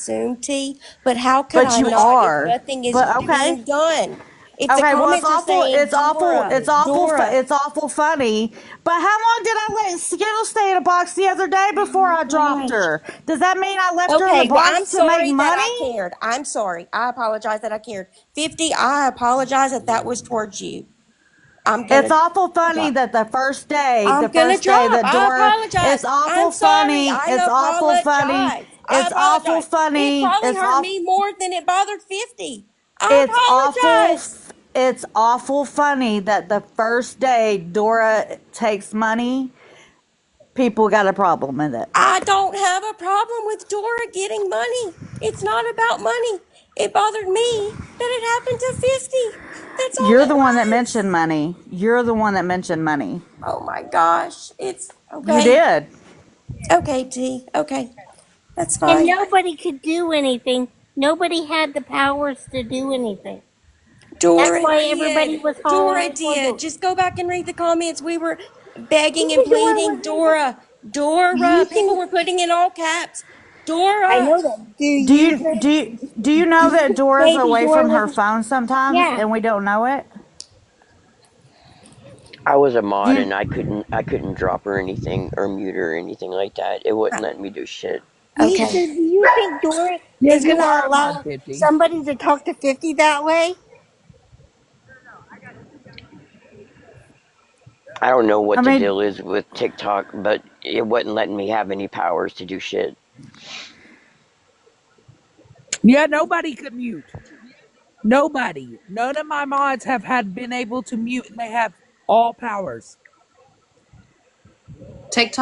assume, T, but how could But I you not if are. nothing is But okay. being done? If the Okay, well, it's comments are awful. saying It's awful. Dora, Dora, It's awful funny. But how long did I let Skittle stay in a box the other day oh before my I dropped gosh. her? Does that mean I left her in a Okay, well, I'm box to make sorry that I money? cared. I'm sorry. I apologize that I cared. 50, I apologize that that was towards you. I'm It's gonna awful funny drop. that I'm the gonna first day drop. that I Dora, apologize. it's awful I'm sorry. funny. I It's awful funny. apologize. I It's awful apologize. It funny. probably hurt me more than it bothered 50. I It's awful. apologize. It's awful funny that the first day Dora takes money, people got a problem with it. I don't have a problem with Dora getting money. It's not about money. It bothered me that it happened to 50. That's all You're it the one that was. mentioned money. You're the one that mentioned money. Oh my gosh. It's You okay. did. Okay, T. Okay. That's And fine. nobody could do anything. Nobody had the powers to do anything. That's Dora why everybody did. was Dora hollering for did. the. Just go back and read the comments. We were begging and Even Dora pleading. wasn't even. Dora. Do you Dora. People think? were putting in all caps. I Dora. know that. Do you think? Do you know that Dora's Maybe away Dora from her was. phone sometimes Yeah. and we don't know it? I was a Do mod you, and I couldn't drop or anything or mute her or anything like that. It wouldn't let me do shit. So Okay. do you think Dora Yeah, is you gonna are a mod allow 50. somebody to talk to 50 that way? I don't know I what the mean, deal is with TikTok, but it wasn't letting me have any powers to do shit. Yeah, nobody could mute. Nobody. None of my mods have had been able to mute, and they have all powers.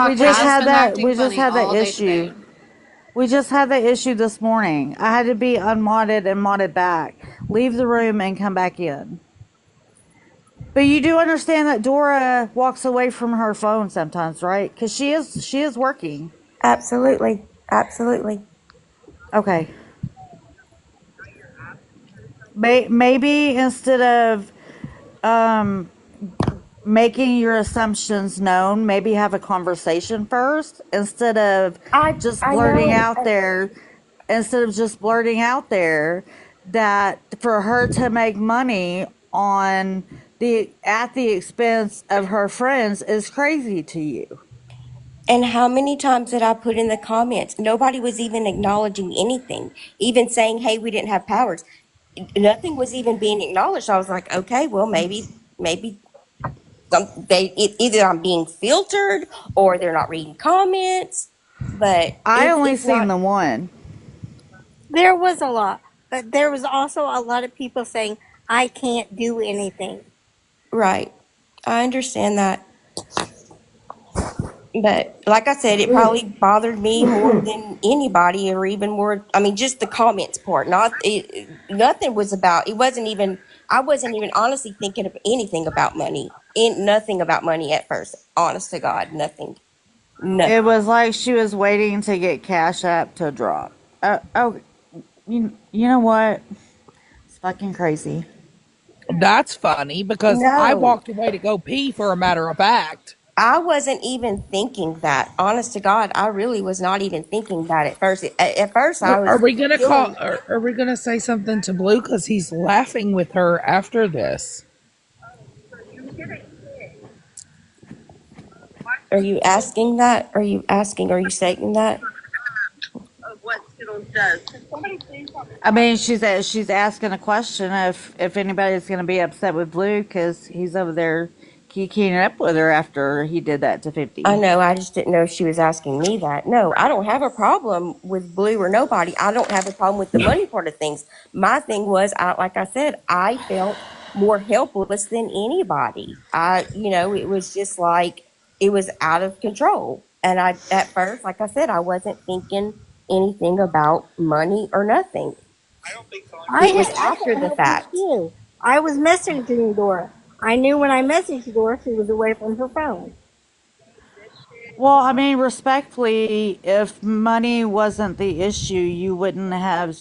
we TikTok just has had been that acting we just funny had that all day issue. today. We just had that issue this morning. I had to be unmodded and modded back. Leave the room and come back in. But you do understand that Dora walks away from her phone sometimes, right? Because she is working. Absolutely. Absolutely. Okay. Maybe instead of um, making your assumptions known, maybe have a conversation first instead of just I blurting know. out there. Instead of just blurting out there that for her to make money on the at the expense of her friends is crazy to you. And how many times did I put in the comments? Nobody was even acknowledging anything, even saying, hey, we didn't have powers. Nothing was even being acknowledged. I was like, okay, well, maybe either I'm being filtered or they're not reading comments, but I only it's seen not the one. There was a lot, but there was also a lot of people saying, I can't do anything. right. I understand that. But like I said, it probably bothered me more than anybody, or even more. I mean, just the comments part. Not nothing was about. It wasn't even. I wasn't even honestly thinking of anything about money. Nothing about money at first. Honest to God, nothing. It Nothing. was like she was waiting to get Cash App to drop. Oh, you know what? It's fucking crazy. That's funny because I No, walked away to go pee for a matter of fact. I wasn't even thinking that. Honest to God, I really was not even thinking that at first. At first, I Are was we gonna call? feeling. Are we gonna say something to Blue because he's laughing with her after this? Are you asking that? Are you asking? Are you saying that? I mean, she's asking a question if anybody's going to be upset with Blue because he's over there kikiing up with her after he did that to I 50. know. I just didn't know if she was asking me that. No, I don't have a problem with Blue or nobody. I don't have a problem with the money part of things. My thing was, like I said, I felt more helpless than anybody. It was just like it was out of control. And at first, like I said, I wasn't thinking anything about money or nothing. It was I after couldn't the help but fact. you. I was messaging Dora. I knew when I messaged Dora, she was away from her phone. Well, I mean, respectfully, if money wasn't the issue, you wouldn't have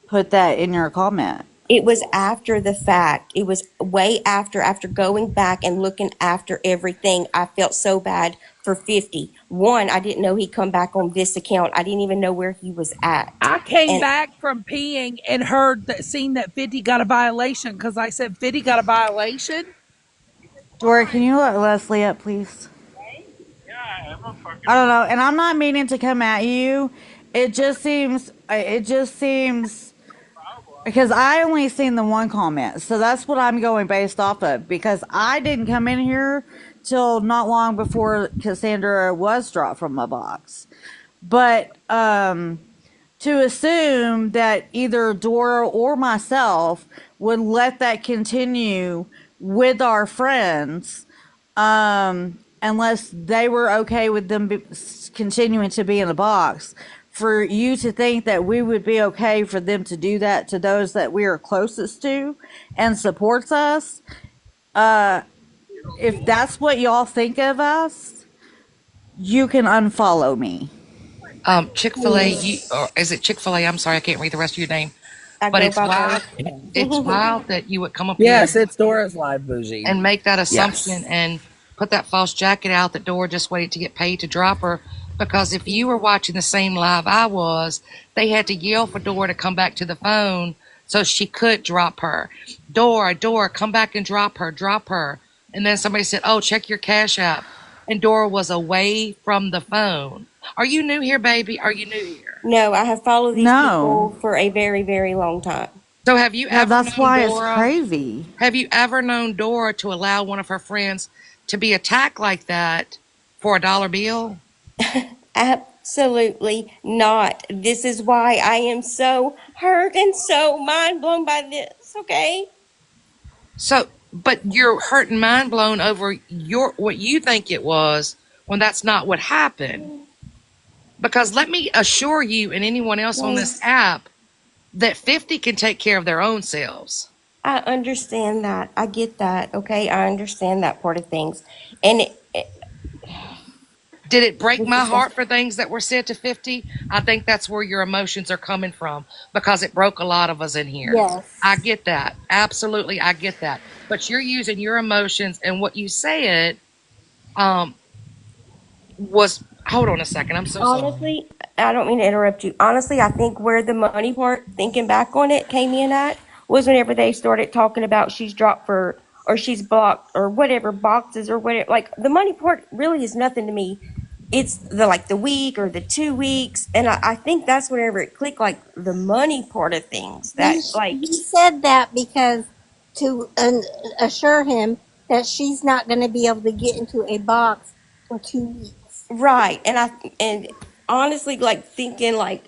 put that in your comment. It was after the fact. It was way after going back and looking after everything. I felt so bad for 50. One, I didn't know he'd come back on this account. I didn't even know where he was at. I came And back from peeing and seen that 50 got a violation because I said 50 got a violation. Dora, can you let Leslie up, please? I don't know, and I'm not meaning to come at you. It just seems because I only seen the one comment, so that's what I'm going based off of. Because I didn't come in here till not long before Cassandra was dropped from my box, but to assume that either Dora or myself would let that continue with our friends, unless they were okay with them continuing to be in the box. For you to think that we would be okay for them to do that to those that we are closest to and supports us, if that's what y'all think of us, you can unfollow me. Chick-fil-A, or is it Chick-fil-A? I'm sorry, I can't read the rest of your name. I But go it's by wild. It's both. wild that you would come up here Yes, it's Dora's live bougie. and make that assumption Yes. and put that false jacket out that Dora just waited to get paid to drop her. Because if you were watching the same live I was, they had to yell for Dora to come back to the phone so she could drop her. Dora, come back and drop her. And then somebody said, oh, check your cash app. And Dora was away from the phone. Are you new here, baby? Are you new here? No, I have followed these No. people for a very, very long time. So have you Yeah, ever that's known why it's Dora? crazy. Have you ever known Dora to allow one of her friends to be attacked like that for a dollar bill? Absolutely not. This is why I am so hurt and so mind blown by this, okay? So, but you're hurt and mind blown over what you think it was when that's not what happened. Because let me assure you and anyone else on this app that 50 can take care of their own selves. I understand that. I get that, okay? I understand that part of things. And Did it break this my is heart for things that were said to 50? I think that's where your emotions are coming from because it broke a lot of us in here. I Yes. get that. Absolutely, I get that. But you're using your emotions and what you said was. Hold on a second. I'm so sorry. honestly, I don't mean to interrupt you. Honestly, I think where the money part, thinking back on it, came in at was whenever they started talking about she's dropped for or she's blocked or whatever boxes or whatever. Like the money part really is nothing to me. It's the like the week or the 2 weeks, and I think that's whenever it clicked. Like the money part of things that like He said that because to assure him that she's not going to be able to get into a box for 2 weeks. right, and honestly, like thinking like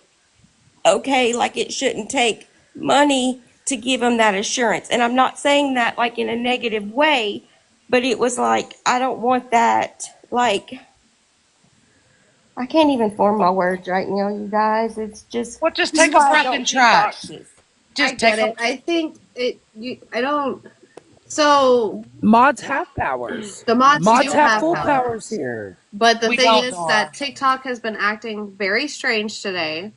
okay, like it shouldn't take money to give them that assurance. And I'm not saying that like in a negative way, but it was like, I don't want that. Like, I can't even form my words right now, you guys. It's just, Well, just this is take a why I breath don't and do try. boxes. I Just take get a. it. I think it. I don't. So Mods have powers. the mods Mods do have have full powers powers, here. but the We thing don't, is that Dora. TikTok has been acting very strange today.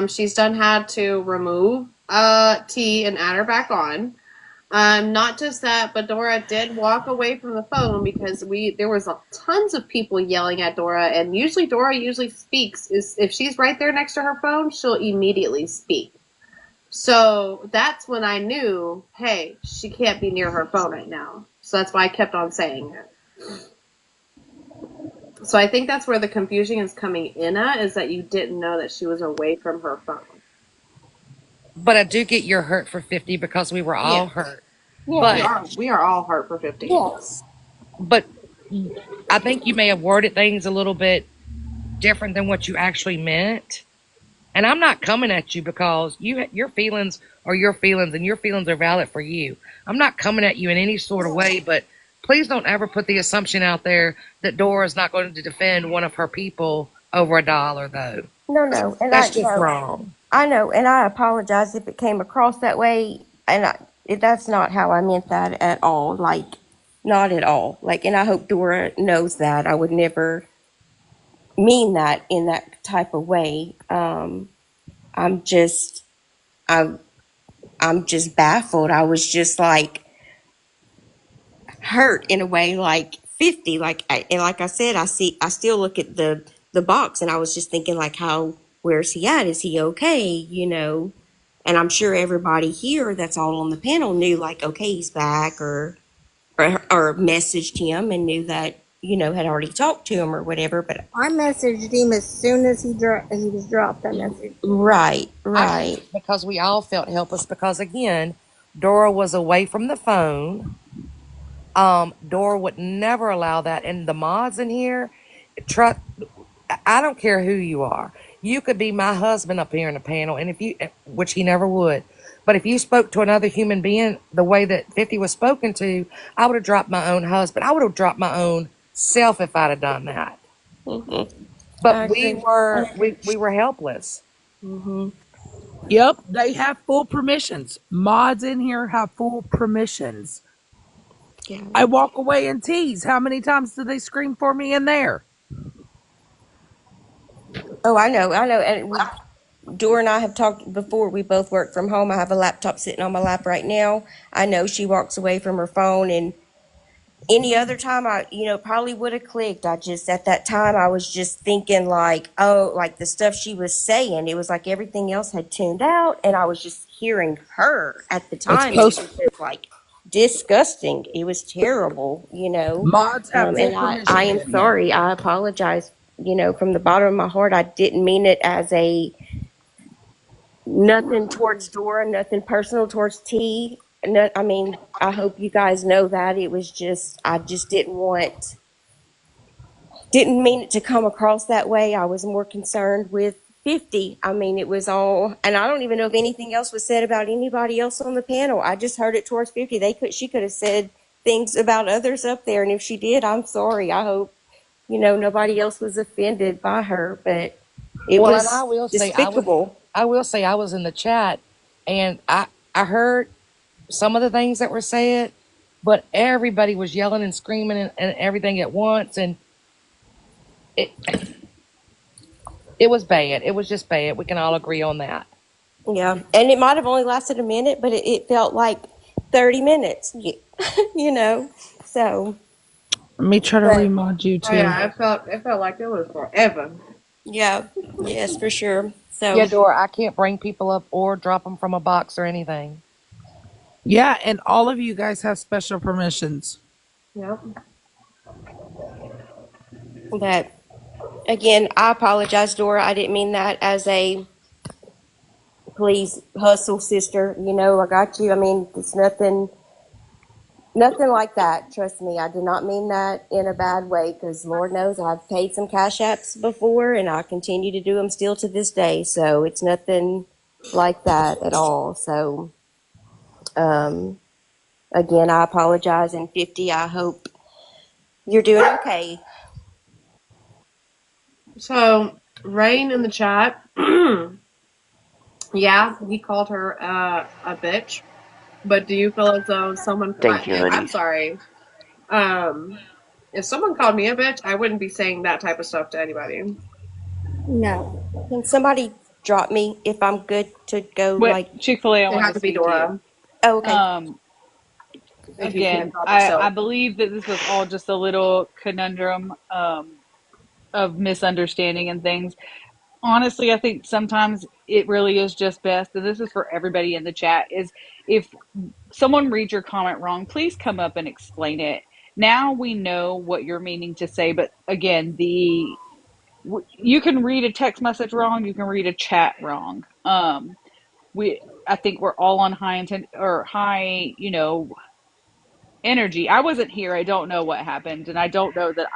She's done had to remove T and add her back on. Not just that, but Dora did walk away from the phone because there was tons of people yelling at Dora, and usually Dora usually speaks. Is if she's right there next to her phone, she'll immediately speak. So that's when I knew, hey, she can't be near her phone right now. So that's why I kept on saying it. So I think that's where the confusion is coming in at, is that you didn't know that she was away from her phone. But I do get your hurt for 50 because we were all Yeah, hurt. we But, Yes. are all hurt for 50. Yes. but I think you may have worded things a little bit different than what you actually meant. And I'm not coming at you because your feelings are your feelings and your feelings are valid for you. I'm not coming at you in any sort of way, but please don't ever put the assumption out there that Dora is not going to defend one of her people over a dollar, though. No, and I That's just know, wrong. I know, and I apologize if it came across that way. And that's not how I meant that at all. Like, not at all. Like, and I hope Dora knows that. I would never mean that in that type of way. I'm just, I I'm just baffled. I was just like hurt in a way, like 50. And like I said, I still look at the box, and I was just thinking like, where's he at? Is he okay? And I'm sure everybody here that's all on the panel knew like, okay, he's back, or messaged him and knew that, had already talked to him or whatever. But I messaged him as soon as he was dropped. I messaged. right, I right. did, because we all felt helpless because again, Dora was away from the phone. Dora would never allow that. And the mods in here, trust, I don't care who you are. You could be my husband up here in the panel, and if you, which he never would, but if you spoke to another human being the way that 50 was spoken to, I would have dropped my own husband. I would have dropped my own self if I'd have done that. Hmm. I But we agree. were we were helpless. Hmm. Yep, they have full permissions. Mods in here have full permissions. Yeah. I walk away and tease. How many times do they scream for me in there? Oh, I know, I know. And Dora and I have talked before. We both work from home. I have a laptop sitting on my lap right now. I know she walks away from her phone, and any other time probably would have clicked. I just, at that time, I was just thinking like, oh, like the stuff she was saying, it was like everything else had tuned out, and I was just hearing her at the It's time, and it post. was just like disgusting. It was terrible. Mods have full And I permissions am in here. sorry. I apologize, from the bottom of my heart. I didn't mean it as a nothing towards Dora, nothing personal towards T. No, I mean, I hope you guys know that it was just, I just didn't mean it to come across that way. I was more concerned with 50. I mean, it was all, and I don't even know if anything else was said about anybody else on the panel. I just heard it towards 50. She could have said things about others up there, and if she did, I'm sorry. I hope, nobody else was offended by her, but it Well, and I was will say despicable. I was in the chat, and I heard some of the things that were said, but everybody was yelling and screaming and everything at once, and it it was bad. It was just bad. We can all agree on that. Yeah, and it might have only lasted a minute, but it felt like 30 minutes, you know. So, Let me try to but remod you Oh too. yeah, it felt like it was forever. yeah, yes, for sure. Yeah, So, Dora, I can't bring people up or drop them from a box or anything. Yeah, and all of you guys have special permissions. Yep. but again, I apologize, Dora. I didn't mean that as a please hustle, sister. I got you. I mean, it's nothing like that. Trust me, I did not mean that in a bad way, because Lord knows I've paid some cash apps before, and I continue to do them still to this day. So it's nothing like that at all. So, um, again, I apologize. And 50, I hope you're doing okay. So Rain in the chat, yeah, he called her a bitch. But do you feel as though someone? Thank you, I'm honey. sorry. Um, if someone called me a bitch, I wouldn't be saying that type of stuff to anybody. No. Can somebody drop me if I'm good to go? What Like, Chick-fil-A, I It wanted had to to be speak to you. Dora oh, okay. if you can't Again, drop I yourself. believe that this was all just a little conundrum of misunderstanding and things. Honestly, I think sometimes it really is just best, and this is for everybody in the chat, is if someone reads your comment wrong, please come up and explain it. Now we know what you're meaning to say, but again, you can read a text message wrong, you can read a chat wrong. We I think we're all on high intent or high, energy. I wasn't here. I don't know what happened, and I don't know that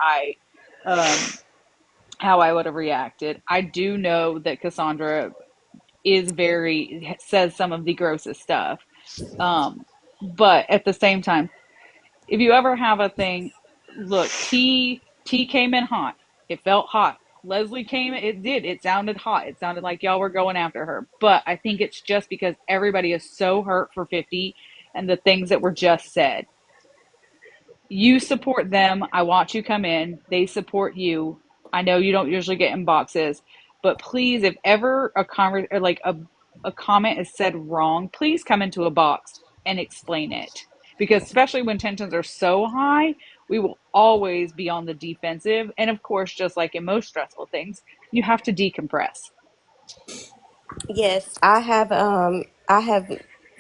um, how I would have reacted. I do know that Cassandra says some of the grossest stuff. But at the same time, if you ever have a thing, look, T came in hot. It felt hot. Leslie came, it did. It sounded hot. It sounded like y'all were going after her. But I think it's just because everybody is so hurt for 50 and the things that were just said. You support them. I watch you come in. They support you. I know you don't usually get in boxes, but please, if ever a conversation, like a comment is said wrong, please come into a box and explain it. Because especially when tensions are so high, we will always be on the defensive. And of course, just like in most stressful things, you have to decompress. Yes, I have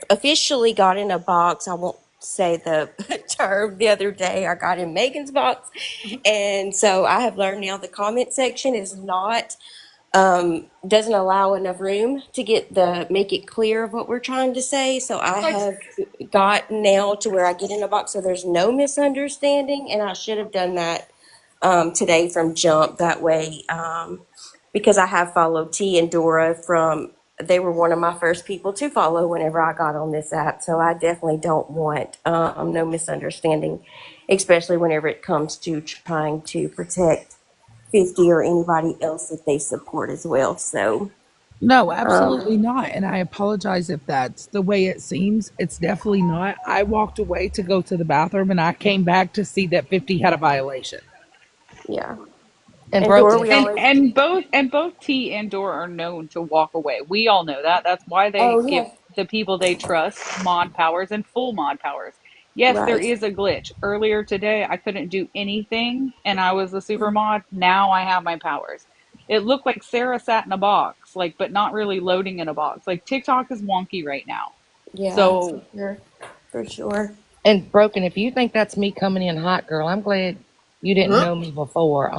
officially got in a box. I won't say the term. The other day I got in Megan's box, and so I have learned now the comment section is not doesn't allow enough room to make it clear of what we're trying to say. So I Like, have got now to where I get in a box so there's no misunderstanding, and I should have done that today from jump. That way, because I have followed T and Dora from. They were one of my first people to follow whenever I got on this app. So I definitely don't want no misunderstanding, especially whenever it comes to trying to protect 50 or anybody else that they support as well. So, No, um, absolutely not. And I apologize if that's the way it seems. It's definitely not. I walked away to go to the bathroom and I came back to see that 50 had a violation. yeah. and And Dora, broken. we If you, always, And both T and Dora are known to walk away. We all know that. That's why they oh, give yeah, the people they trust mod powers and full mod powers. Yes, there right. is a glitch. Earlier today, I couldn't do anything, and I was a super mod. Now I have my powers. It looked like Sarah sat in a box, like, but not really loading in a box. Like TikTok is wonky right now. Yeah, for So sure. For sure. and broken, if you think that's me coming in hot, girl, I'm glad you didn't Huh? know me before.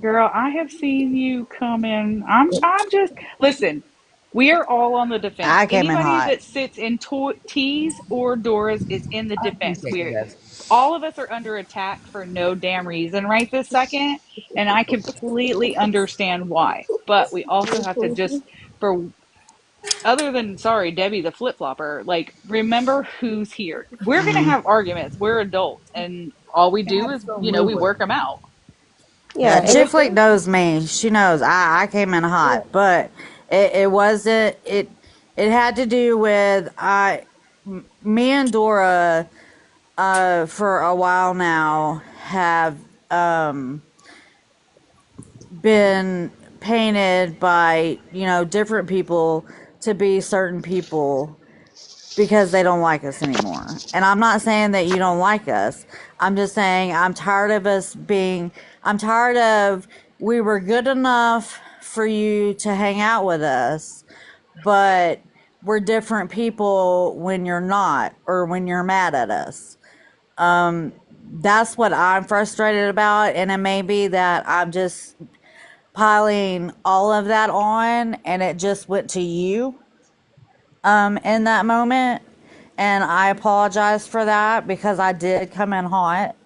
girl, I have seen you come in. I'm just listen. We are all on the defense. I came in Anybody hot. that sits in T's or Dora's is in the I defense. appreciate you We're guys. all of us are under attack for no damn reason right this second, and I completely understand why. But we also have to just for other than sorry, Debbie the flip flopper, like remember who's here. We're gonna have arguments. We're adults, and all we do is we Absolutely. work them out. Yeah, Yeah, and Chick if Flick there, knows me. She knows I came in yeah, hot, but it wasn't it had to do with me and Dora for a while now have um been painted by, different people to be certain people because they don't like us anymore. And I'm not saying that you don't like us. I'm just saying I'm tired of, we were good enough for you to hang out with us, but we're different people when you're not or when you're mad at us. That's what I'm frustrated about. And it may be that I'm just piling all of that on and it just went to you in that moment, and I apologize for that because I did come in hot.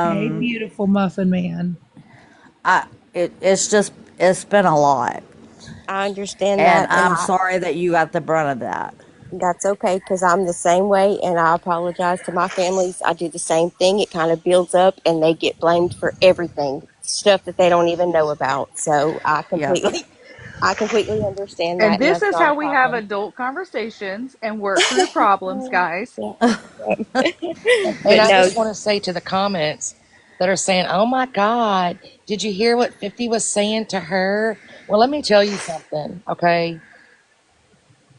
Hey, beautiful muffin man. I it's been a lot, I understand and that, and I'm sorry that you got the brunt of that. that's okay because I'm the same way, and I apologize to my families. I do the same thing. It kind of builds up, and they get blamed for everything, stuff that they don't even know about. So Yep. I completely understand And that, and this that's is not a how we have problem. adult conversations and work through problems, guys. Yeah, And but I no, just want to say to the comments that are saying, "Oh my God, did you hear what 50 was saying to her?" Well, let me tell you something, okay?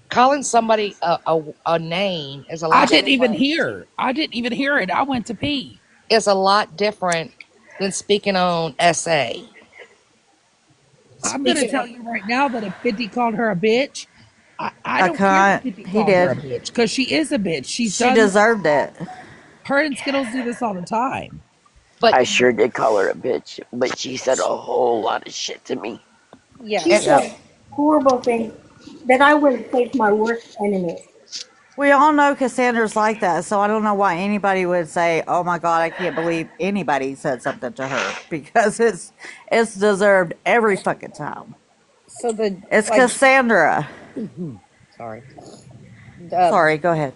Calling somebody a name is a I lot didn't even different. hear. I didn't even hear it. I went to pee. Is a lot different than speaking on SA. I'm going to Speaking tell of, you right now that if 50 called her a bitch, I I don't care that can't. 50 He called her a did. bitch because she is a bitch. She's She done, deserved it. her and Skittles do this all the time. but I sure did call her a bitch, but she said a whole lot of shit to me. She and yes. Yep. said horrible things that I would face my worst enemy. We all know Cassandra's like that, so I don't know why anybody would say, "Oh my God, I can't believe anybody said something to her," because it's deserved every fucking time. So the It's like, Cassandra. sorry, Sorry, go ahead.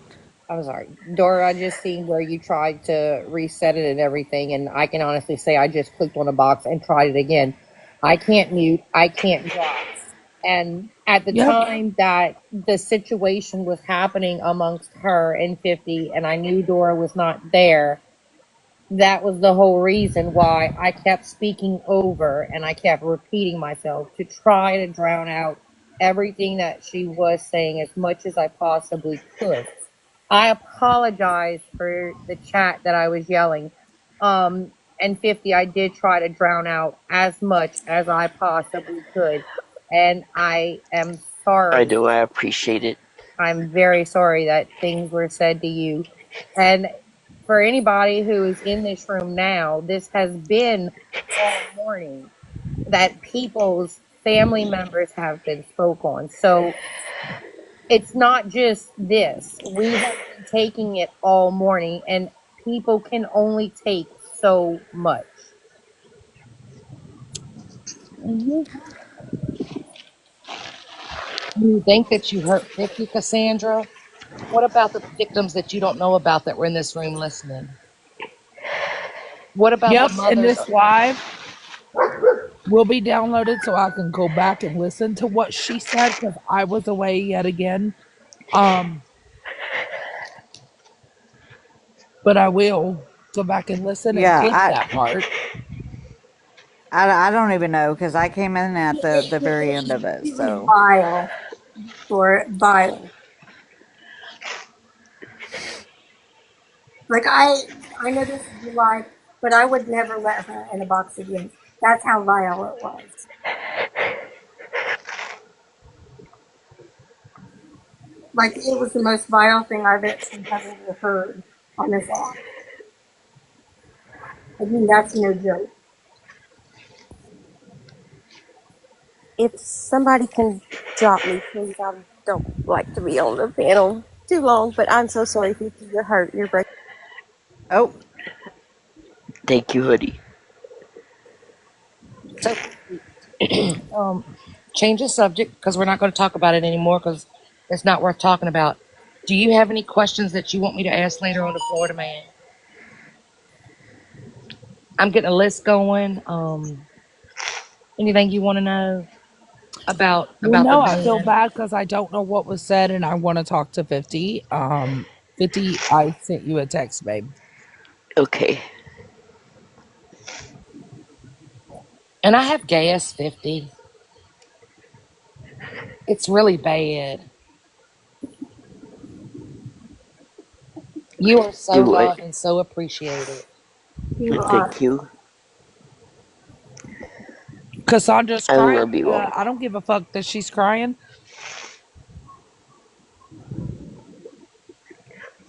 I'm sorry, Dora. I just seen where you tried to reset it and everything, and I can honestly say I just clicked on a box and tried it again. I can't mute. I can't drop. And at the Yep. time that the situation was happening amongst her and 50, and I knew Dora was not there, that was the whole reason why I kept speaking over and I kept repeating myself to try to drown out everything that she was saying as much as I possibly could. I apologize for the chat that I was yelling. And 50, I did try to drown out as much as I possibly could. And I am I sorry. know, I appreciate it. I'm very sorry that things were said to you. And for anybody who is in this room now, this has been all morning that people's family members have been spoke on. So it's not just this. We have been taking it all morning, and people can only take so much. You think that you hurt 50, Cassandra? What about the victims that you don't know about that were in this room listening? What about the Yep, and mothers? this live will be downloaded so I can go back and listen to what she said because I was away yet again. But I will go back and listen and Yeah, clip that part. I don't even know because I came in at the very end of it. It was So vile, or vile. Like I know this is live, but I would never let her in a box again. That's how vile it was. Like it was the most vile thing I've ever heard on this app. I mean, that's no joke. If somebody can drop me, please. I don't like to be on the panel too long, but I'm so sorry, Vicky. You're hurt. You're breaking. oh Thank you, Hoodie. So, change the subject because we're not going to talk about it anymore because it's not worth talking about. Do you have any questions that you want me to ask later on the Florida Man? I'm getting a list going. Anything you want to know about Well, the no, I feel van? bad because I don't know what was said and I want to talk to 50. 50, I sent you a text, babe. Okay. And I have gas 50. It's really bad. You are so Do it. loved and so appreciated. You are. Thank you. Cassandra's I crying. love you all. I don't give a fuck that she's crying.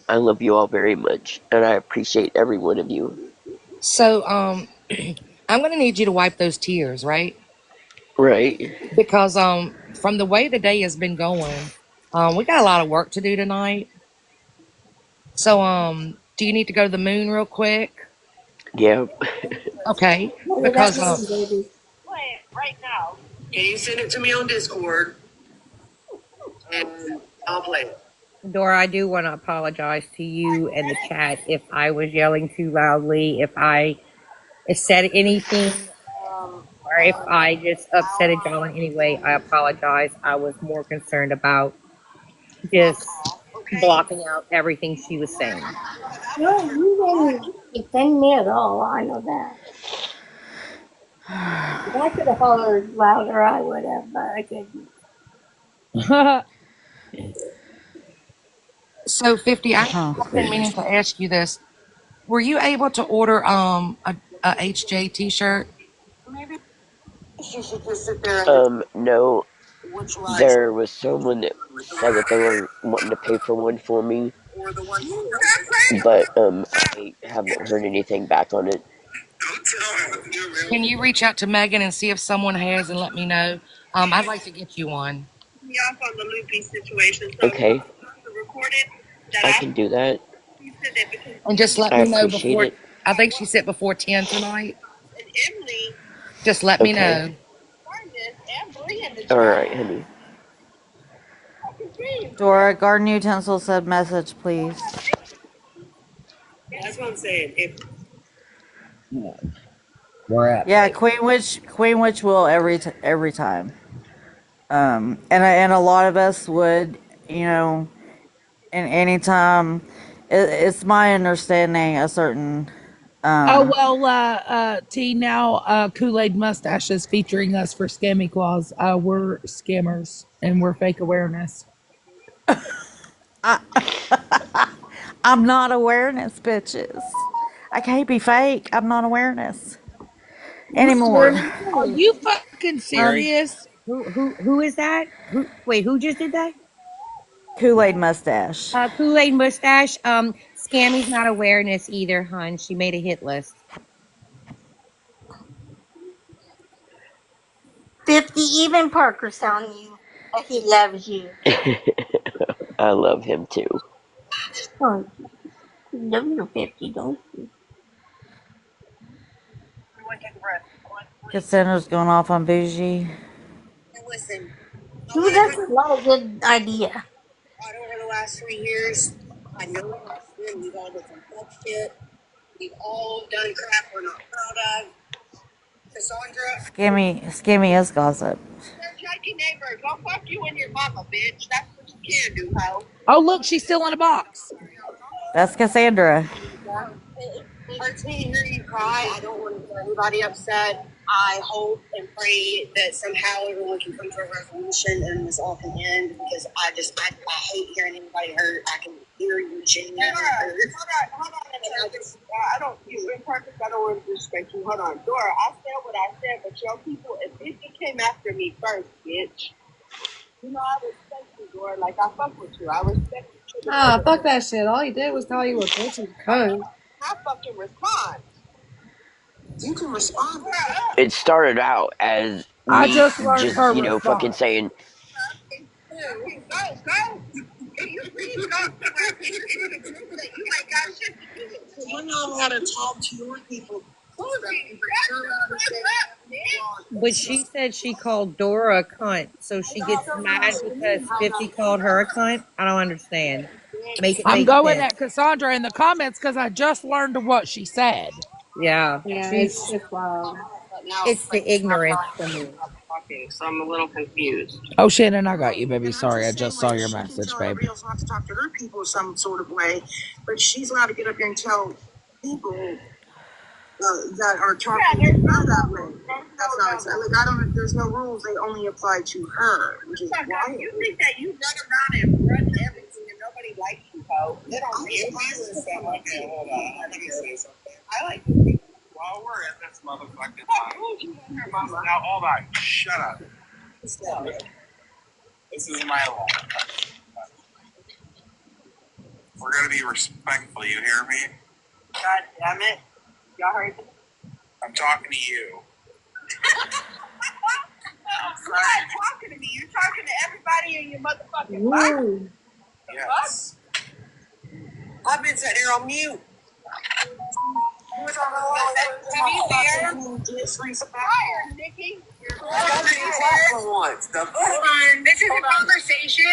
I love you all very much, and I appreciate every one of you. So, I'm going to need you to wipe those tears, right? Right. Because from the way the day has been going, we got a lot of work to do tonight. So do you need to go to the moon real quick? Yeah. Okay, Play that because game, baby. Play it right now. Can you send it to me on Discord? And I'll play it. Dora, I do want to apologize to you and the chat if I was yelling too loudly, if I said anything, or if I just upsetted y'all in any way. I apologize. I was more concerned about just blocking out everything she was saying. No, you didn't offend me at all. I know that. If I could have hollered louder, I would have, but I couldn't. so 50. I've huh. been meaning to ask you this. Were you able to order a HJ T-shirt? Maybe you should just sit there and No. which lies There was someone that said that they were wanting to pay for one for me, or the one you but I haven't heard anything back on it. don't tell him if you're real. Can you reach out to Megan and see if someone has and let me know? I'd like to get you one. Me off on the loopy situation, so Okay, the recorded that I I can do that. said that because And just let I me know appreciate before. it. I think she said before 10 tonight. and Emily Just let me Okay. know. learned this and Bree in the chat. Alright, honey. Dora, garden utensil said message, please. That's what I'm saying. If We're at. Yeah, Queen Witch will every time. And a lot of us would, you know, and anytime, it's my understanding a certain Oh Um, well, T, now Kool-Aid Mustache is featuring us for Scammy Claus. We're scammers and we're fake awareness. I'm not awareness, bitches. I can't be fake. I'm not awareness We're anymore. not Are kidding. you fucking Um, serious? who is that? Who just did that? Kool-Aid mustache. Kool-Aid mustache. Scammy's not awareness either, hun. She made a hit list. 50, even Parker's telling you that he loves you. I love him too. Oh, you love your 50, don't you? Everyone take a breath. One, breathe. Cassandra's going off on bougie. And listen, I Ooh, want to that's come a lot of good idea. out over the last 3 years. I know we've all done some fuck shit. We've all done crap we're not proud of. Cassandra, Scammy is gossip. they're judgy neighbors. I'll fuck you and your mama, bitch. That's what you can do, hoe. Oh look, she's still in a box. That's Cassandra. Hurts me to hear you cry. I don't want to get anybody upset. I hope and pray that somehow everyone can come to a resolution and this all can end because I hate hearing anybody hurt. I can hear you genuinely hurt. Hold on. I don't, you in purpose, I don't want to disrespect you. Hold on. Dora, I said what I said, but your people, if 50 came after me first, bitch, you know, I respect you, Dora. Like, I fuck with you. I respect you. Fuck that shit. All he did was tell you a bitch and cunt. I fucking respond. You can respond. It started out as I me just learned just, her fucking response. saying, Go. You please go somewhere. You ain't got shit to do. We're not allowed to talk to your people. But she said she called Dora a cunt, so she gets mad because 50 called her a cunt. I don't understand. Make it I'm make going sense. at Cassandra in the comments because I just learned what she said. Yeah, Yeah, she's it's wild. it's the ignorance for me. So I'm a little confused. Oh shit, and I got you, baby. And I'm Sorry, I just saying, just saw like, your she can message, tell babe. everybody else not to talk to her people some sort of way, but she's allowed to get up here and tell people that are talking to her that way. That's not acceptable. Like, I don't. There's no rules. They only apply to her, which is why. You think that you run around and run everything and nobody likes you, Bo? They don't. Okay, hold on. Let me say something. I like you. While we're in this motherfucking time. Now hold on. Shut up. This is my law. We're gonna be respectful. You hear me? God damn it! Y'all heard me? I'm talking to you. You're not talking to me. You're talking to everybody in your motherfucking life. Yes. I've been sitting here on mute. You were talking about Nikki. For once. Hold on. This is a conversation